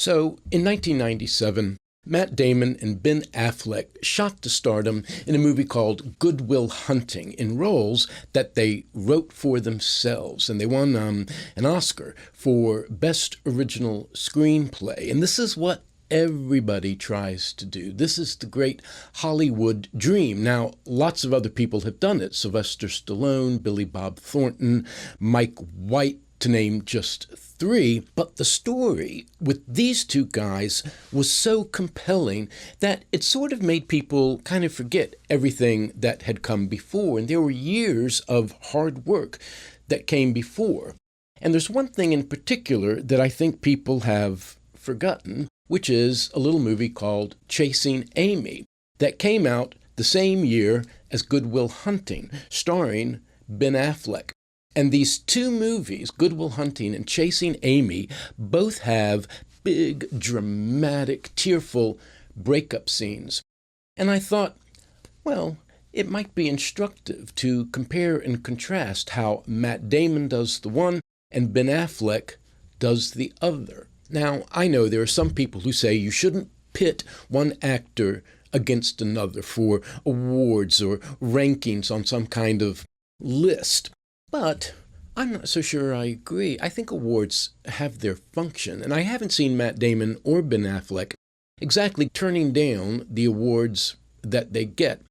So, in 1997, Matt Damon and Ben Affleck shot to stardom in a movie called Good Will Hunting in roles that they wrote for themselves. And they won an Oscar for Best Original Screenplay. And this is what everybody tries to do. This is the great Hollywood dream. Now, lots of other people have done it. Sylvester Stallone, Billy Bob Thornton, Mike White, to name just three. But the story with these two guys was so compelling that it sort of made people kind of forget everything that had come before. And there were years of hard work that came before. And there's one thing in particular that I think people have forgotten, which is a little movie called Chasing Amy that came out the same year as Good Will Hunting, starring Ben Affleck. And these two movies, Good Will Hunting and Chasing Amy, both have big, dramatic, tearful breakup scenes. And I thought, well, it might be instructive to compare and contrast how Matt Damon does the one and Ben Affleck does the other. Now, I know there are some people who say you shouldn't pit one actor against another for awards or rankings on some kind of list. But I'm not so sure I agree. I think awards have their function, and I haven't seen Matt Damon or Ben Affleck exactly turning down the awards that they get.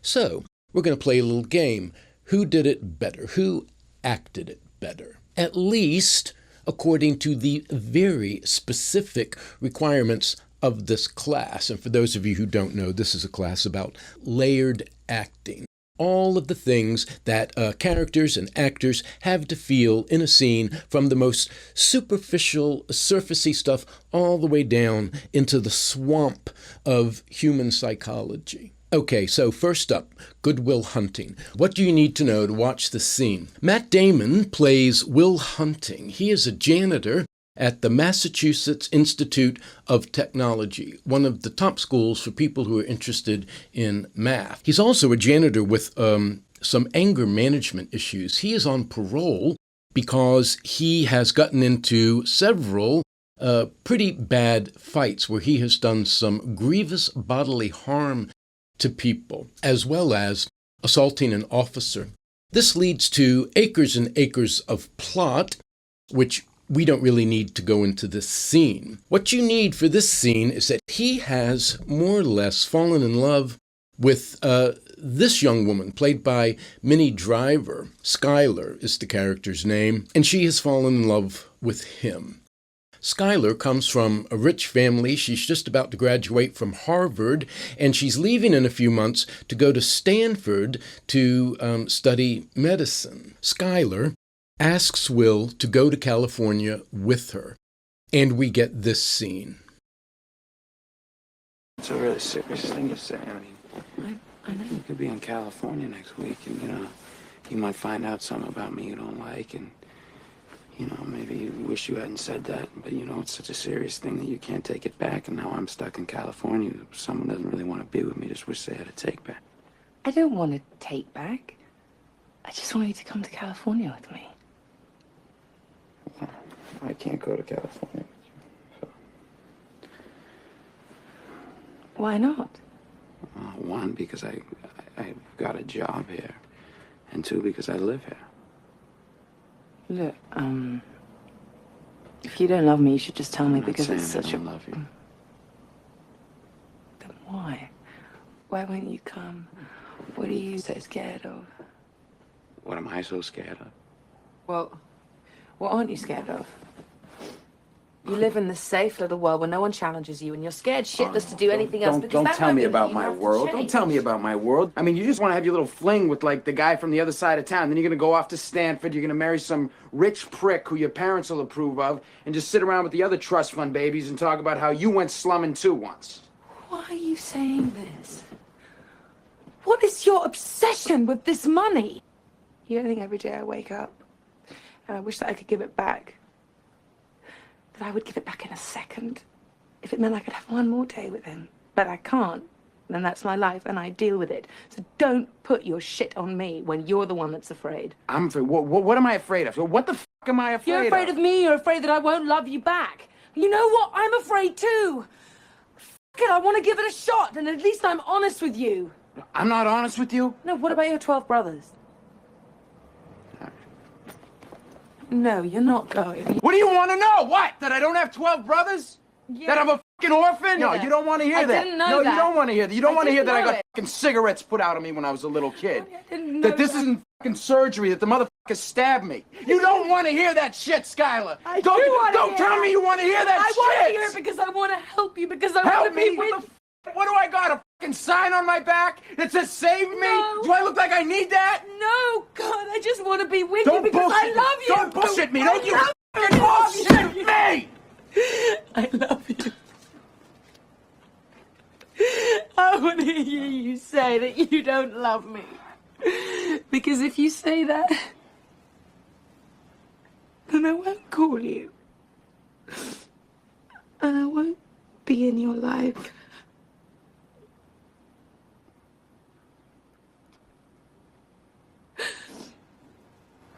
So, we're going to play a little game. Who did it better? Who acted it better? At least according to the very specific requirements of this class. And for those of you who don't know, this is a class about layered acting. All of the things that characters and actors have to feel in a scene, from the most superficial, surfacey stuff all the way down into the swamp of human psychology. Okay, so first up, Good Will Hunting. What do you need to know to watch this scene? Matt Damon plays Will Hunting. He is a janitor at the Massachusetts Institute of Technology, one of the top schools for people who are interested in math. He's also a janitor with some anger management issues. He is on parole because he has gotten into several pretty bad fights where he has done some grievous bodily harm to people, as well as assaulting an officer. This leads to acres and acres of plot, which we don't really need to go into this scene. What you need for this scene is that he has more or less fallen in love with this young woman, played by Minnie Driver. Skylar is the character's name, and she has fallen in love with him. Skylar comes from a rich family. She's just about to graduate from Harvard, and she's leaving in a few months to go to Stanford to study medicine. Skylar asks Will to go to California with her, and we get this scene. It's a really serious thing to say. I mean, I know you could be in California next week, and, you might find out something about me you don't like, and, maybe you wish you hadn't said that, but, it's such a serious thing that you can't take it back, and now I'm stuck in California. Someone doesn't really want to be with me, just wish they had a take back. I don't want to take back. I just want you to come to California with me. I can't go to California. So. Why not? One, because I've got a job here, and two, because I live here. Look, if you don't love me, you should just tell me, because it's such I don't love you. Then why? Why won't you come? What are you so scared of? What am I so scared of? Well, what aren't you scared of? You live in this safe little world where no one challenges you, and you're scared shitless to do anything else. Don't tell me about my world. Don't tell me about my world. I mean, you just want to have your little fling with, like, the guy from the other side of town. Then you're going to go off to Stanford. You're going to marry some rich prick who your parents will approve of, and just sit around with the other trust fund babies and talk about how you went slumming too once. Why are you saying this? What is your obsession with this money? You don't think every day I wake up and I wish that I could give it back? That I would give it back in a second, if it meant I could have one more day with him. But I can't, and that's my life, and I deal with it. So don't put your shit on me when you're the one that's afraid. I'm afraid. What am I afraid of? What the f*** am I afraid of? You're afraid of me. You're afraid that I won't love you back. You know what? I'm afraid too. Fuck it, I want to give it a shot, and at least I'm honest with you. I'm not honest with you? No, what about your 12 brothers? No, you're not going. What do you want to know? What? That I don't have 12 brothers? Yeah. That I'm a fucking orphan? No, Yeah. you don't want to hear I that. didn't know no, that. you don't want to hear that. You don't want to hear that I didn't got know it. fucking cigarettes put out of me when I was a little kid. I didn't know That this isn't fucking surgery, that the motherfucker stabbed me. You don't want to hear that shit, Skylar. I don't do wanna don't hear tell it. me you want to hear that I shit. want to hear it because I want to help you, because I want Help to be me? with What do I got? A fucking sign on my back that says save me? No. Do I look like I need that? No, God, I just want to be with Don't you because bullshit I love you. Don't bullshit me. I Don't you love fucking bullshit me. I love you. I want to hear you say that you don't love me. Because if you say that, then I won't call you. And I won't be in your life.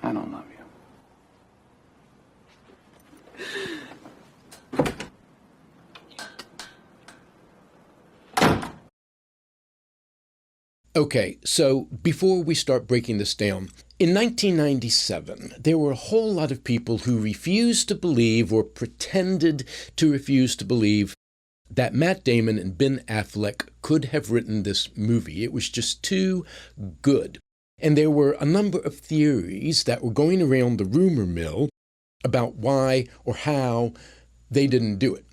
I don't love you. Okay, so before we start breaking this down, in 1997, there were a whole lot of people who refused to believe or pretended to refuse to believe that Matt Damon and Ben Affleck could have written this movie. It was just too good. And there were a number of theories that were going around the rumor mill about why or how they didn't do it.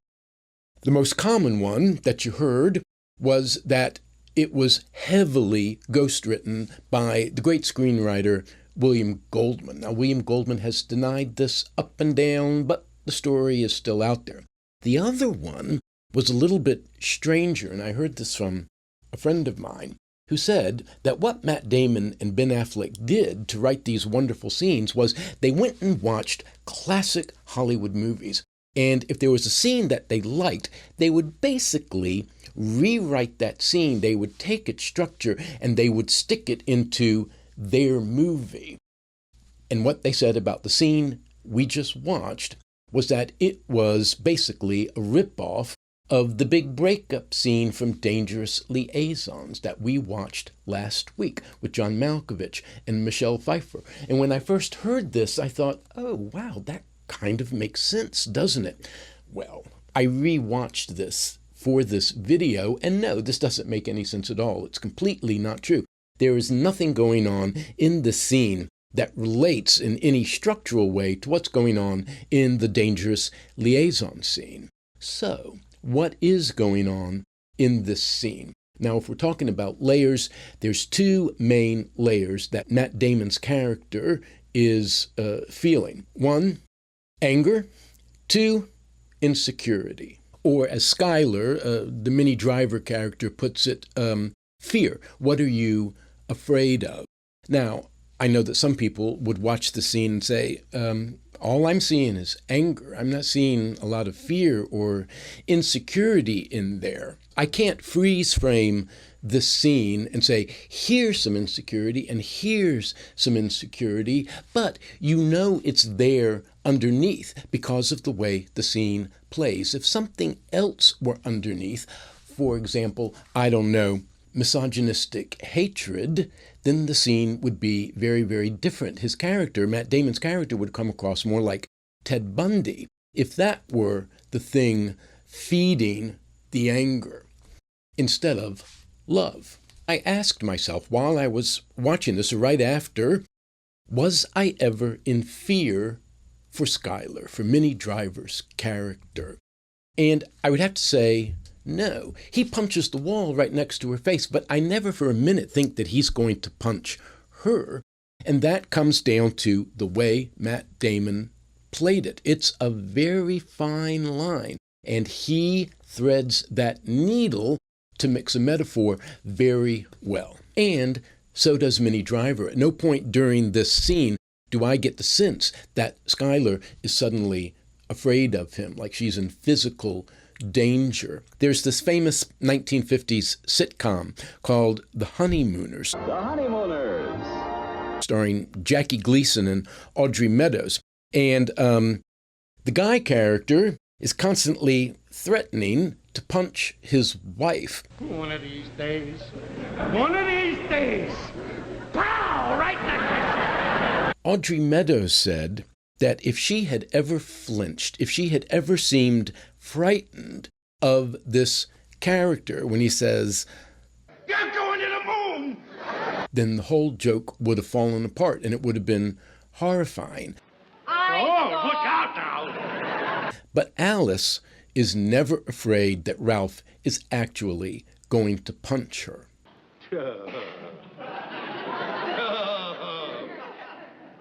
The most common one that you heard was that it was heavily ghostwritten by the great screenwriter William Goldman. Now, William Goldman has denied this up and down, but the story is still out there. The other one was a little bit stranger, and I heard this from a friend of mine who said that what Matt Damon and Ben Affleck did to write these wonderful scenes was they went and watched classic Hollywood movies. And if there was a scene that they liked, they would basically rewrite that scene. They would take its structure and they would stick it into their movie. And what they said about the scene we just watched was that it was basically a ripoff of the big breakup scene from Dangerous Liaisons that we watched last week with John Malkovich and Michelle Pfeiffer. And when I first heard this, I thought, oh, wow, that kind of makes sense, doesn't it? Well, I rewatched this for this video, and no, this doesn't make any sense at all. It's completely not true. There is nothing going on in the scene that relates in any structural way to what's going on in the Dangerous Liaison scene. So, what is going on in this scene? Now, if we're talking about layers, there's two main layers that Matt Damon's character is feeling. One, anger. Two, insecurity. Or as Skylar, the Minnie Driver character, puts it, fear. What are you afraid of? Now, I know that some people would watch the scene and say, all I'm seeing is anger. I'm not seeing a lot of fear or insecurity in there. I can't freeze frame this scene and say, here's some insecurity and here's some insecurity, but you know it's there underneath because of the way the scene plays. If something else were underneath, for example, I don't know, misogynistic hatred, then the scene would be very, very different. His character, Matt Damon's character, would come across more like Ted Bundy if that were the thing feeding the anger instead of love. I asked myself while I was watching this, or right after, was I ever in fear for Skylar, for Minnie Driver's character? And I would have to say, no. He punches the wall right next to her face, but I never for a minute think that he's going to punch her. And that comes down to the way Matt Damon played it. It's a very fine line, and he threads that needle to mix a metaphor very well. And so does Minnie Driver. At no point during this scene do I get the sense that Skylar is suddenly afraid of him, like she's in physical danger. There's this famous 1950s sitcom called The Honeymooners. The Honeymooners. Starring Jackie Gleason and Audrey Meadows. And the guy character is constantly threatening to punch his wife. One of these days. One of these days. Pow! Right now. Audrey Meadows said that if she had ever flinched, if she had ever seemed frightened of this character when he says, "You're going to the moon!" then the whole joke would have fallen apart and it would have been horrifying. Oh, look out now! But Alice is never afraid that Ralph is actually going to punch her.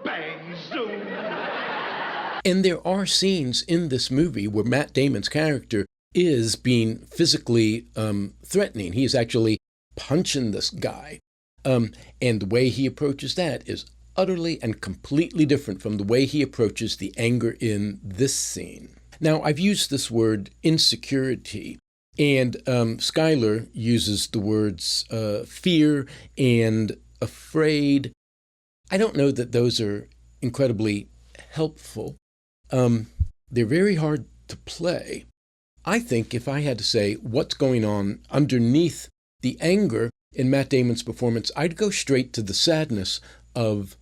Bang, zoom! And there are scenes in this movie where Matt Damon's character is being physically threatening. He is actually punching this guy. And the way he approaches that is utterly and completely different from the way he approaches the anger in this scene. Now, I've used this word insecurity, and Schuyler uses the words fear and afraid. I don't know that those are incredibly helpful. They're very hard to play. I think if I had to say what's going on underneath the anger in Matt Damon's performance, I'd go straight to the sadness of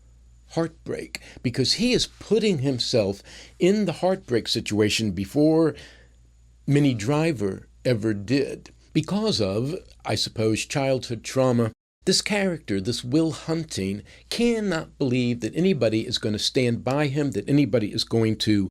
heartbreak, because he is putting himself in the heartbreak situation before Minnie Driver ever did. Because of, I suppose, childhood trauma, this character, this Will Hunting, cannot believe that anybody is going to stand by him, that anybody is going to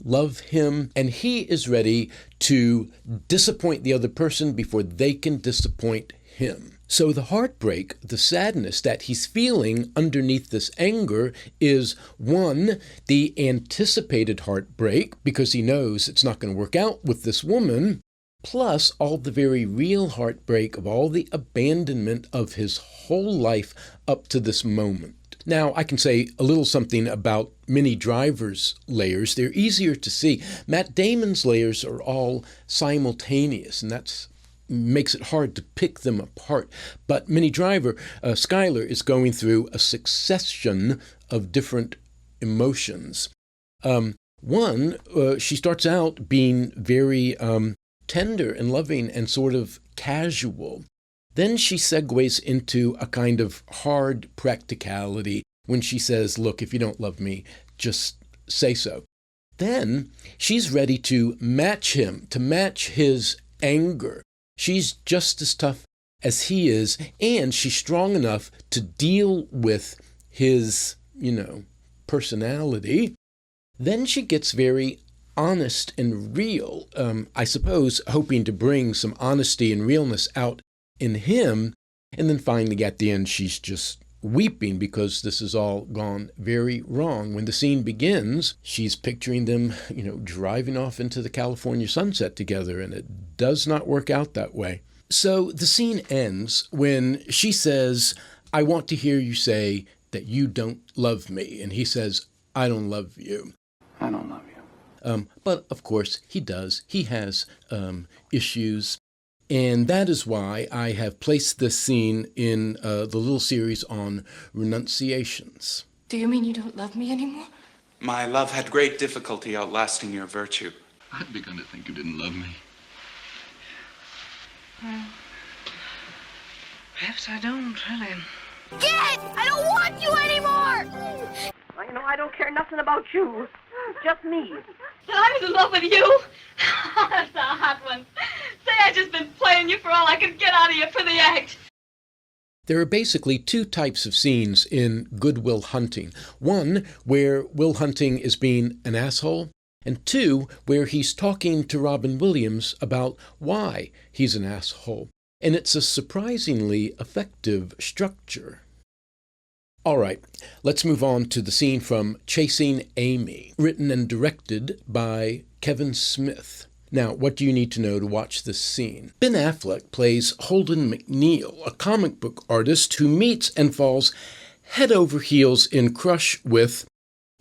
love him, and he is ready to disappoint the other person before they can disappoint him. So the heartbreak, the sadness that he's feeling underneath this anger is, one, the anticipated heartbreak because he knows it's not going to work out with this woman, plus all the very real heartbreak of all the abandonment of his whole life up to this moment. Now, I can say a little something about Minnie Driver's layers. They're easier to see. Matt Damon's layers are all simultaneous, and that makes it hard to pick them apart. But Minnie Driver, Schuyler, is going through a succession of different emotions. One, she starts out being very tender and loving and sort of casual. Then she segues into a kind of hard practicality when she says, look, if you don't love me, just say so. Then she's ready to match him, to match his anger. She's just as tough as he is, and she's strong enough to deal with his, personality. Then she gets very honest and real, I suppose, hoping to bring some honesty and realness out in him. And then finally at the end, she's just weeping because this has all gone very wrong. When the scene begins, she's picturing them, driving off into the California sunset together, and it does not work out that way. So the scene ends when she says, I want to hear you say that you don't love me. And he says, I don't love you. I don't love you. But of course he does. He has issues. And that is why I have placed this scene in the little series on renunciations. Do you mean you don't love me anymore? My love had great difficulty outlasting your virtue. I'd begun to think you didn't love me. Well, perhaps I don't, really. Get! I don't want you anymore! Well, I don't care nothing about you. Just me. But I was in love with you. That's a hot one. Say I just been playing you for all I could get out of you for the act. There are basically two types of scenes in Good Will Hunting. One, where Will Hunting is being an asshole, and two, where he's talking to Robin Williams about why he's an asshole. And it's a surprisingly effective structure. All right, let's move on to the scene from Chasing Amy, written and directed by Kevin Smith. Now, what do you need to know to watch this scene? Ben Affleck plays Holden McNeil, a comic book artist who meets and falls head over heels in crush with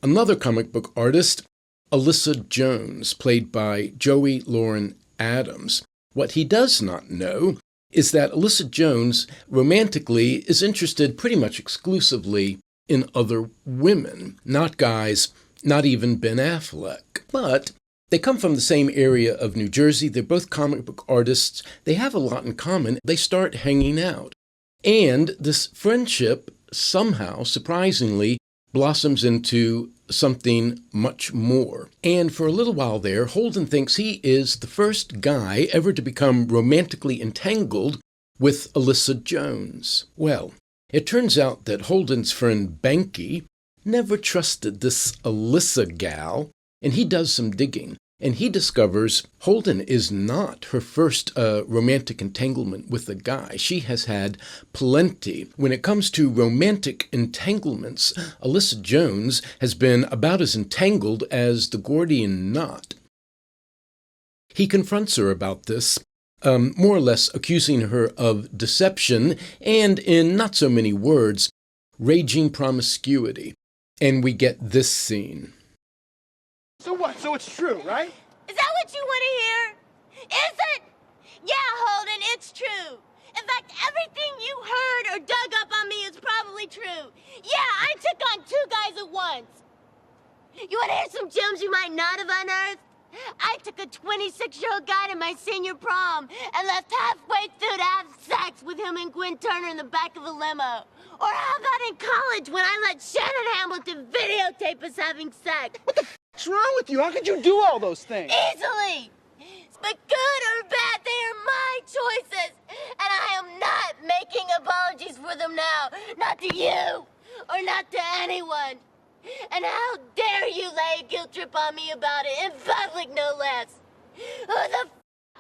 another comic book artist, Alyssa Jones, played by Joey Lauren Adams. What he does not know is that Alyssa Jones romantically is interested pretty much exclusively in other women, not guys, not even Ben Affleck. But They come from the same area of New Jersey. They're both comic book artists. They have a lot in common. They start hanging out. And this friendship somehow, surprisingly, blossoms into something much more. And for a little while there, Holden thinks he is the first guy ever to become romantically entangled with Alyssa Jones. Well, it turns out that Holden's friend Banky never trusted this Alyssa gal, and he does some digging. And he discovers Holden is not her first romantic entanglement with a guy. She has had plenty. When it comes to romantic entanglements, Alyssa Jones has been about as entangled as the Gordian knot. He confronts her about this, more or less accusing her of deception and, in not so many words, raging promiscuity. And we get this scene. So what? So it's true, right? Is that what you want to hear? Is it? Yeah, Holden, it's true. In fact, everything you heard or dug up on me is probably true. Yeah, I took on 2 guys at once. You want to hear some gems you might not have unearthed? I took a 26-year-old guy to my senior prom and left halfway through to have sex with him and Gwen Turner in the back of a limo. Or how about in college when I let Shannon Hamilton videotape us having sex? What the f***'s wrong with you? How could you do all those things? Easily! But good or bad, they are my choices. And I am not making apologies for them now. Not to you, or not to anyone. And how dare you lay a guilt trip on me about it, in public no less. Who the f***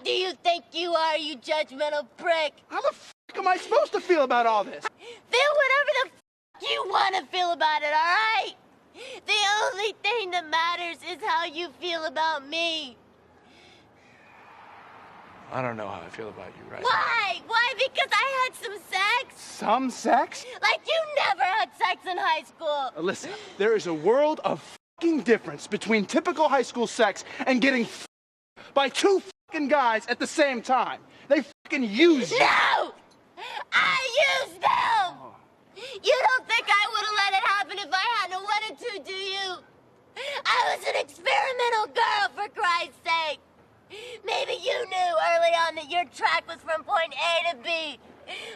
do you think you are, you judgmental prick? How the f*** am I supposed to feel about all this? Feel whatever the f*** you want to feel about it, all right? The only thing that matters is how you feel about me. I don't know how I feel about you right Why? now. Why? Because I had some sex? Some sex? Like you never had sex in high school. Alyssa, there is a world of f***ing difference between typical high school sex and getting f***ed by 2 f***ing guys at the same time. They f***ing use you. No! I used them! You don't think I would have let it happen if I hadn't wanted to, do you? I was an experimental girl, for Christ's sake. Maybe you knew early on that your track was from point A to B.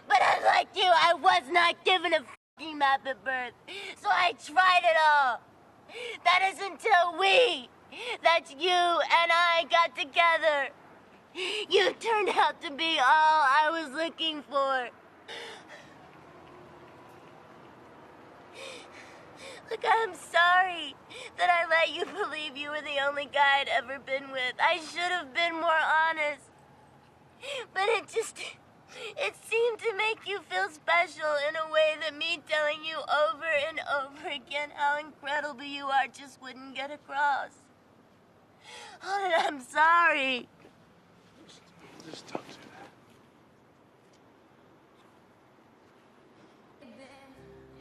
But unlike you, I was not given a f***ing map at birth. So I tried it all. That is until that's you and I, got together. You turned out to be all I was looking for. Look, I'm sorry that I let you believe you were the only guy I'd ever been with. I should have been more honest. But it seemed to make you feel special in a way that me telling you over and over again how incredible you are just wouldn't get across. Oh, I'm sorry. Just don't do that.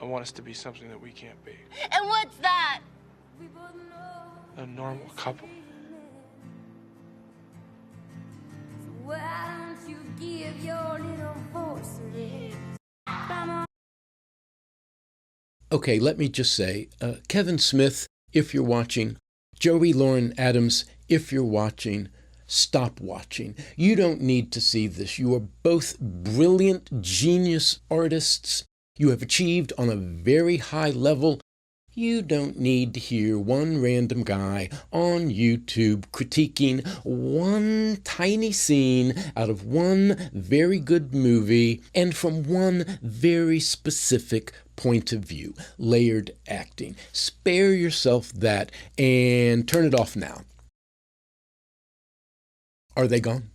I want us to be something that we can't be. And what's that? A normal couple. Why don't you give your little voice a rest? Okay, let me just say, Kevin Smith, if you're watching, Joey Lauren Adams, if you're watching, stop watching. You don't need to see this. You are both brilliant, genius artists. You have achieved on a very high level. You don't need to hear one random guy on YouTube critiquing one tiny scene out of one very good movie and from one very specific point of view. Layered acting. Spare yourself that and turn it off now. Are they gone?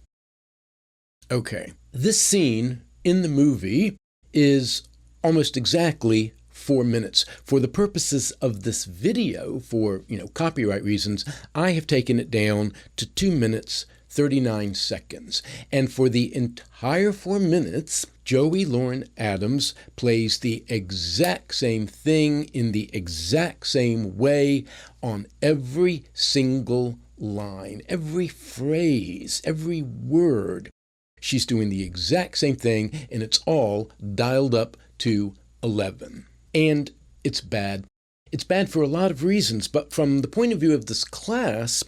Okay. This scene in the movie is almost exactly 4 minutes. For the purposes of this video, for copyright reasons, I have taken it down to 2 minutes 39 seconds. And for the entire 4 minutes, Joey Lauren Adams plays the exact same thing in the exact same way on every single line, every phrase, every word. She's doing the exact same thing, and it's all dialed up to 11. And it's bad. It's bad for a lot of reasons, but from the point of view of this class,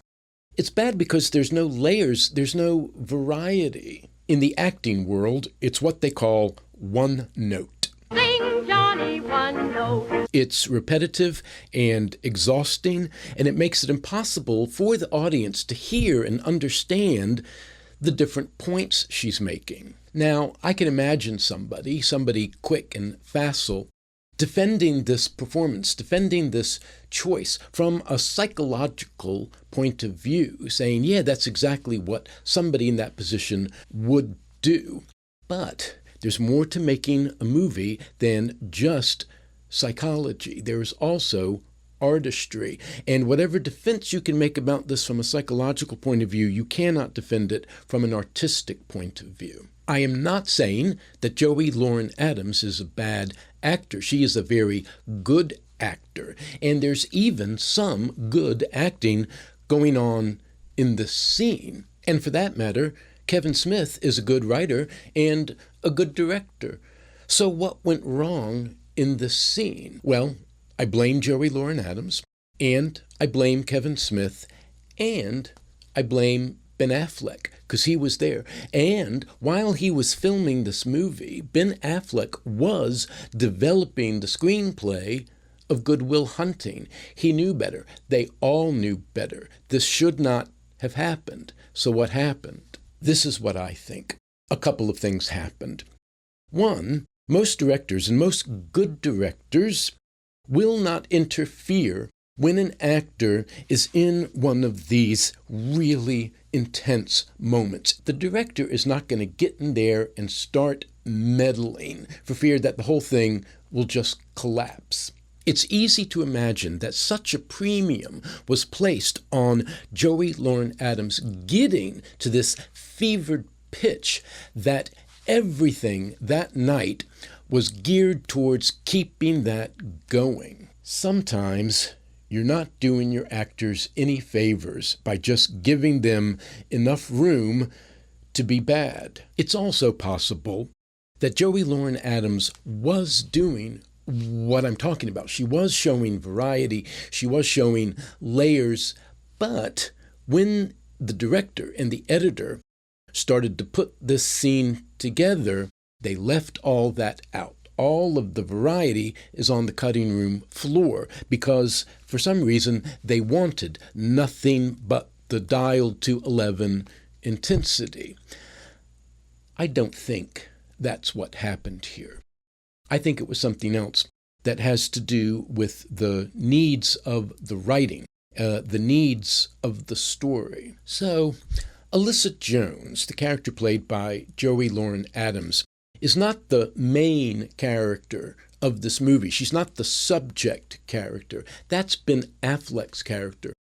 It's bad because there's no layers, there's no variety. In the acting world, it's what they call one note. Sing, Johnny, one note. It's repetitive and exhausting, and it makes it impossible for the audience to hear and understand the different points she's making. Now, I can imagine somebody quick and facile, defending this performance, defending this choice from a psychological point of view, saying, yeah, that's exactly what somebody in that position would do. But there's more to making a movie than just psychology. There's also artistry. And whatever defense you can make about this from a psychological point of view, you cannot defend it from an artistic point of view. I am not saying that Joey Lauren Adams is a bad actor. She is a very good actor. And there's even some good acting going on in this scene. And for that matter, Kevin Smith is a good writer and a good director. So what went wrong in this scene? Well, I blame Joey Lauren Adams, and I blame Kevin Smith, and I blame Ben Affleck, because he was there. And while he was filming this movie, Ben Affleck was developing the screenplay of Good Will Hunting. He knew better. They all knew better. This should not have happened. So what happened? This is what I think. A couple of things happened. One, most directors, and most good directors, will not interfere when an actor is in one of these really intense moments. The director is not going to get in there and start meddling for fear that the whole thing will just collapse. It's easy to imagine that such a premium was placed on Joey Lauren Adams getting to this fevered pitch that everything that night was geared towards keeping that going. Sometimes you're not doing your actors any favors by just giving them enough room to be bad. It's also possible that Joey Lauren Adams was doing what I'm talking about. She was showing variety, she was showing layers, but when the director and the editor started to put this scene together, they left all that out. All of the variety is on the cutting room floor because for some reason they wanted nothing but the dialed to 11 intensity. I don't think that's what happened here. I think it was something else that has to do with the needs of the writing, the needs of the story. So, Alyssa Jones, the character played by Joey Lauren Adams, is not the main character of this movie. She's not the subject character. That's Ben Affleck's character,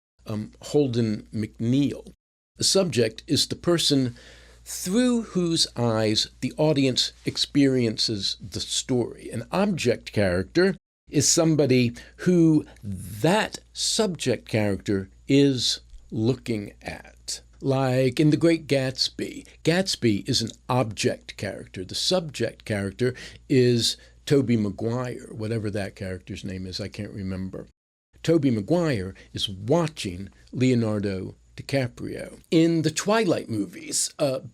Holden McNeil. The subject is the person through whose eyes the audience experiences the story. An object character is somebody who that subject character is looking at. Like in The Great Gatsby. Gatsby is an object character. The subject character is Tobey Maguire, whatever that character's name is, I can't remember. Tobey Maguire is watching Leonardo DiCaprio. In the Twilight movies,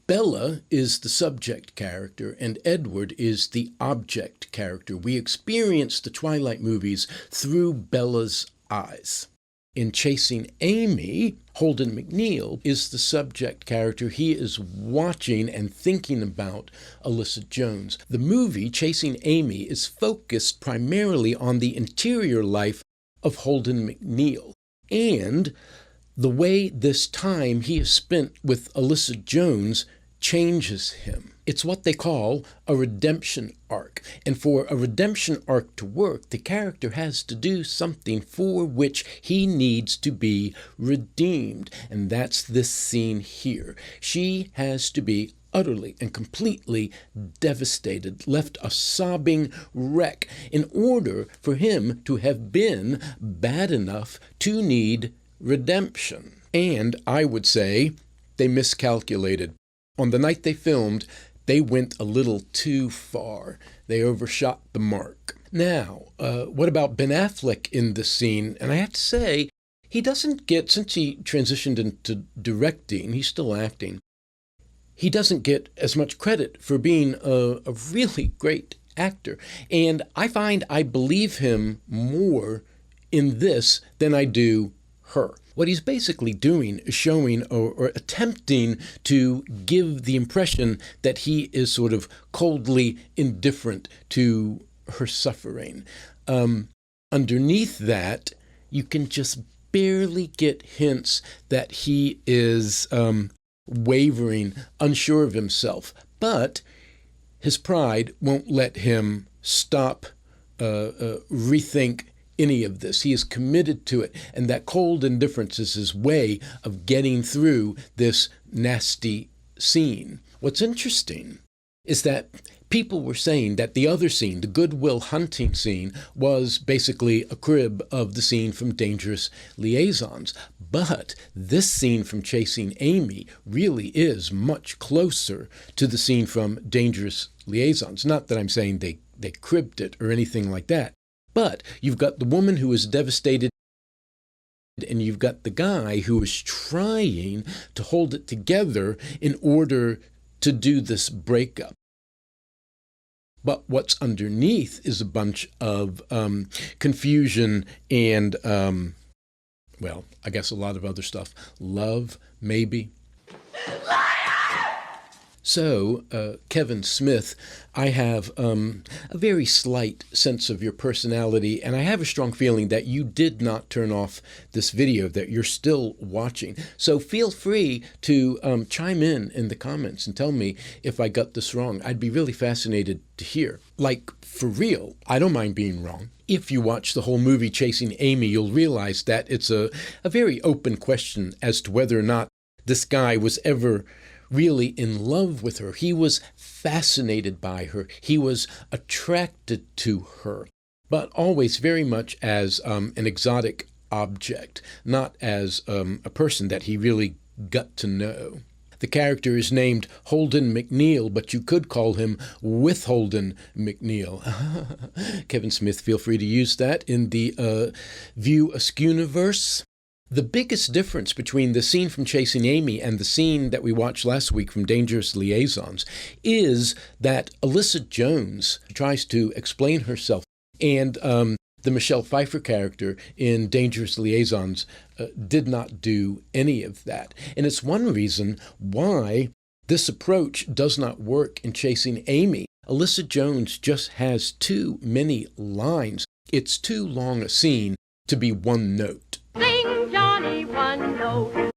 Bella is the subject character and Edward is the object character. We experience the Twilight movies through Bella's eyes. In Chasing Amy, Holden McNeil is the subject character. He is watching and thinking about Alyssa Jones. The movie, Chasing Amy, is focused primarily on the interior life of Holden McNeil and the way this time he has spent with Alyssa Jones changes him. It's what they call a redemption arc. And for a redemption arc to work, the character has to do something for which he needs to be redeemed. And that's this scene here. She has to be utterly and completely devastated, left a sobbing wreck, in order for him to have been bad enough to need redemption. And I would say they miscalculated. On the night they filmed, they went a little too far. They overshot the mark. Now, what about Ben Affleck in this scene? And I have to say, he doesn't get, since he transitioned into directing, he's still acting, he doesn't get as much credit for being a really great actor. And I find I believe him more in this than I do her. What he's basically doing is showing or attempting to give the impression that he is sort of coldly indifferent to her suffering. Underneath that, you can just barely get hints that he is wavering, unsure of himself. But his pride won't let him stop, rethink any of this. He is committed to it, and that cold indifference is his way of getting through this nasty scene. What's interesting is that people were saying that the other scene, the Good Will Hunting scene, was basically a crib of the scene from Dangerous Liaisons. But this scene from Chasing Amy really is much closer to the scene from Dangerous Liaisons. Not that I'm saying they cribbed it or anything like that. But you've got the woman who is devastated, and you've got the guy who is trying to hold it together in order to do this breakup. But what's underneath is a bunch of confusion and, well, I guess a lot of other stuff. Love, maybe. So, Kevin Smith, I have a very slight sense of your personality, and I have a strong feeling that you did not turn off this video, that you're still watching. So feel free to chime in the comments and tell me if I got this wrong. I'd be really fascinated to hear. Like, for real, I don't mind being wrong. If you watch the whole movie Chasing Amy, you'll realize that it's a very open question as to whether or not this guy was ever really in love with her. He was fascinated by her. He was attracted to her, but always very much as an exotic object, not as a person that he really got to know. The character is named Holden McNeil, but you could call him With Holden McNeil. Kevin Smith, feel free to use that in the View Askew-niverse. The biggest difference between the scene from Chasing Amy and the scene that we watched last week from Dangerous Liaisons is that Alyssa Jones tries to explain herself, and the Michelle Pfeiffer character in Dangerous Liaisons did not do any of that. And it's one reason why this approach does not work in Chasing Amy. Alyssa Jones just has too many lines. It's too long a scene to be one note. Sing, Johnny, one note.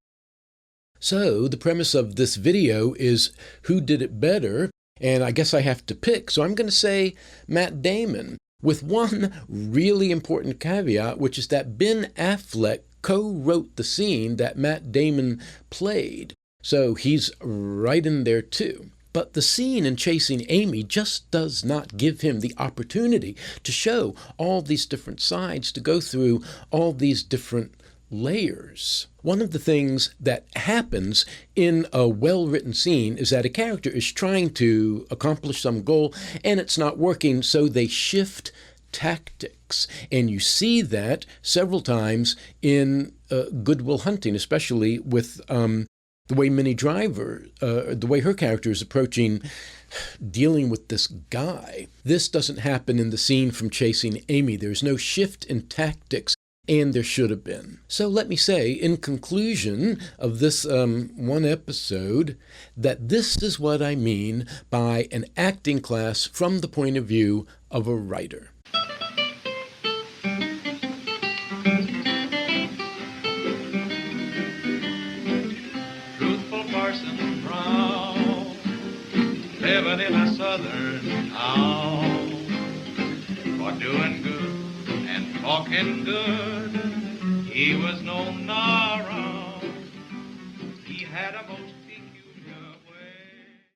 So the premise of this video is who did it better, and I guess I have to pick, so I'm going to say Matt Damon, with one really important caveat, which is that Ben Affleck co-wrote the scene that Matt Damon played, so he's right in there too. But the scene in Chasing Amy just does not give him the opportunity to show all these different sides, to go through all these different layers. One of the things that happens in a well-written scene is that a character is trying to accomplish some goal and it's not working, so they shift tactics. And you see that several times in Good Will Hunting, especially with the way Minnie Driver, the way her character is approaching dealing with this guy. This doesn't happen in the scene from Chasing Amy. There's no shift in tactics, and there should have been. So let me say, in conclusion of this one episode, that this is what I mean by an acting class from the point of view of a writer. Living in a southern town, for doing good and talking good, he was known around. He had a most